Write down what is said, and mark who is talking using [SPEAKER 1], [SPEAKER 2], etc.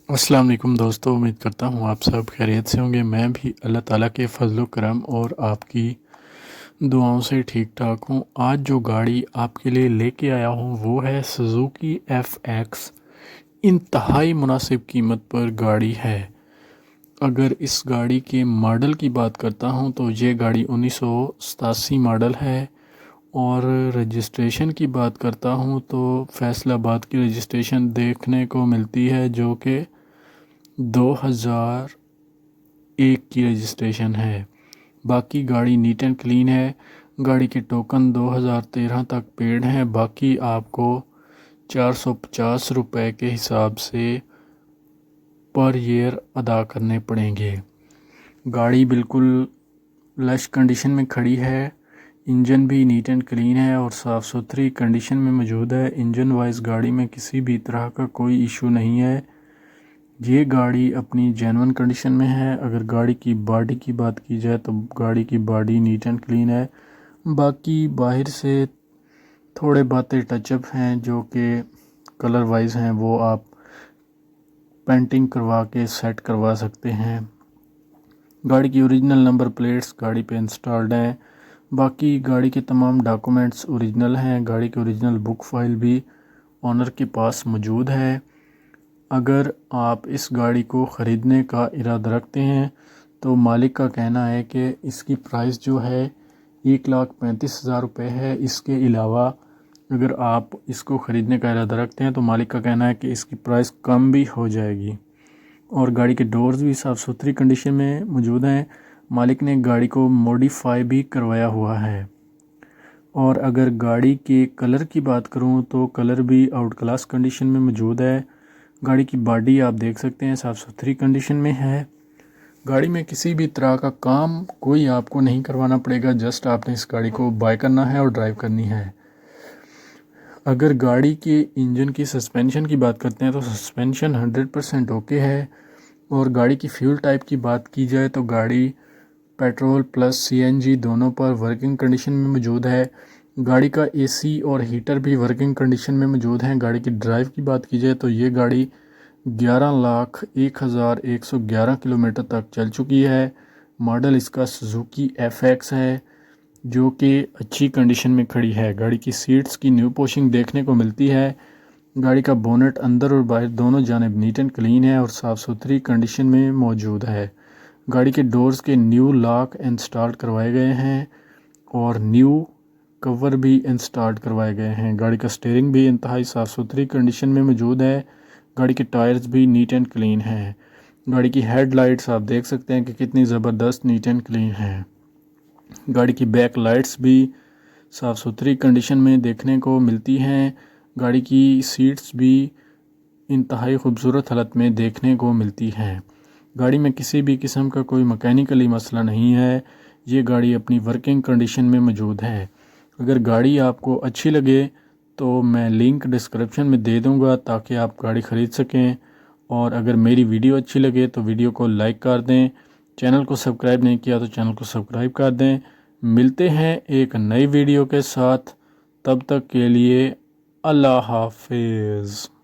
[SPEAKER 1] السلام علیکم دوستو، امید کرتا ہوں آپ سب خیریت سے ہوں گے۔ میں بھی اللہ تعالیٰ کے فضل و کرم اور آپ کی دعاؤں سے ٹھیک ٹھاک ہوں۔ آج جو گاڑی آپ کے لیے لے کے آیا ہوں وہ ہے سوزوکی ایف ایکس۔ انتہائی مناسب قیمت پر گاڑی ہے۔ اگر اس گاڑی کے ماڈل کی بات کرتا ہوں تو یہ گاڑی 1987 ماڈل ہے، اور رجسٹریشن کی بات کرتا ہوں تو فیصل آباد کی رجسٹریشن دیکھنے کو ملتی ہے، جو کہ 2001 کی رجسٹریشن ہے۔ باقی گاڑی نیٹ اینڈ کلین ہے۔ گاڑی کے ٹوکن 2013 تک پیڈ ہیں، باقی آپ کو 450 روپے کے حساب سے پر ایئر ادا کرنے پڑیں گے۔ گاڑی بالکل لش کنڈیشن میں کھڑی ہے۔ انجن بھی نیٹ اینڈ کلین ہے اور صاف ستھری کنڈیشن میں موجود ہے۔ انجن وائز گاڑی میں کسی بھی طرح کا کوئی ایشو نہیں ہے۔ یہ گاڑی اپنی جینون کنڈیشن میں ہے۔ اگر گاڑی کی باڈی کی بات کی جائے تو گاڑی کی باڈی نیٹ اینڈ کلین ہے۔ باقی باہر سے تھوڑے باتیں ٹچ اپ ہیں جو کہ کلر وائز ہیں، وہ آپ پینٹنگ کروا کے سیٹ کروا سکتے ہیں۔ گاڑی کی اوریجنل نمبر پلیٹس گاڑی پہ انسٹالڈ ہیں۔ باقی گاڑی کے تمام ڈاکومنٹس اوریجنل ہیں۔ گاڑی کی اوریجنل بک فائل بھی اونر کے پاس موجود ہے۔ اگر آپ اس گاڑی کو خریدنے کا ارادہ رکھتے ہیں تو مالک کا کہنا ہے کہ اس کی پرائس جو ہے 1,35,000 روپے ہے۔ اس کے علاوہ اگر آپ اس کو خریدنے کا ارادہ رکھتے ہیں تو مالک کا کہنا ہے کہ اس کی پرائس کم بھی ہو جائے گی، اور گاڑی کے ڈورز بھی صاف ستھری کنڈیشن میں موجود ہیں۔ مالک نے گاڑی کو موڈیفائی بھی کروایا ہوا ہے۔ اور اگر گاڑی کے کلر کی بات کروں تو کلر بھی آؤٹ کلاس کنڈیشن میں موجود ہے۔ گاڑی کی باڈی آپ دیکھ سکتے ہیں صاف ستھری کنڈیشن میں ہے۔ گاڑی میں کسی بھی طرح کا کام کوئی آپ کو نہیں کروانا پڑے گا، جسٹ آپ نے اس گاڑی کو بائی کرنا ہے اور ڈرائیو کرنی ہے۔ اگر گاڑی کے انجن کی سسپینشن کی بات کرتے ہیں تو سسپینشن 100% اوکے ہے۔ اور گاڑی کی فیول ٹائپ کی بات کی جائے تو گاڑی پیٹرول پلس CNG دونوں پر ورکنگ کنڈیشن میں موجود ہے۔ گاڑی کا AC اور ہیٹر بھی ورکنگ کنڈیشن میں موجود ہیں۔ گاڑی کی ڈرائیو کی بات کی جائے تو یہ گاڑی 11,01,111 کلومیٹر تک چل چکی ہے۔ ماڈل اس کا سوزوکی FX ہے، جو کہ اچھی کنڈیشن میں کھڑی ہے۔ گاڑی کی سیٹس کی نیو پوشنگ دیکھنے کو ملتی ہے۔ گاڑی کا بونٹ اندر اور باہر دونوں جانب نیٹ اینڈ کلین ہے اور صاف ستھری کنڈیشن میں موجود ہے۔ گاڑی کے ڈورز کے نیو لاک انسٹال کروائے گئے ہیں اور نیو کور بھی انسٹال کروائے گئے ہیں۔ گاڑی کا سٹیئرنگ بھی انتہائی صاف ستھری کنڈیشن میں موجود ہے۔ گاڑی کے ٹائرز بھی نیٹ اینڈ کلین ہیں۔ گاڑی کی ہیڈ لائٹس آپ دیکھ سکتے ہیں کہ کتنی زبردست نیٹ اینڈ کلین ہیں۔ گاڑی کی بیک لائٹس بھی صاف ستھری کنڈیشن میں دیکھنے کو ملتی ہیں۔ گاڑی کی سیٹس بھی انتہائی خوبصورت حالت میں دیکھنے کو ملتی ہیں۔ گاڑی میں کسی بھی قسم کا کوئی مکینیکلی مسئلہ نہیں ہے۔ یہ گاڑی اپنی ورکنگ کنڈیشن میں موجود ہے۔ اگر گاڑی آپ کو اچھی لگے تو میں لنک ڈسکرپشن میں دے دوں گا تاکہ آپ گاڑی خرید سکیں، اور اگر میری ویڈیو اچھی لگے تو ویڈیو کو لائک کر دیں۔ چینل کو سبسکرائب نہیں کیا تو چینل کو سبسکرائب کر دیں۔ ملتے ہیں ایک نئی ویڈیو کے ساتھ، تب تک کے لیے اللہ حافظ۔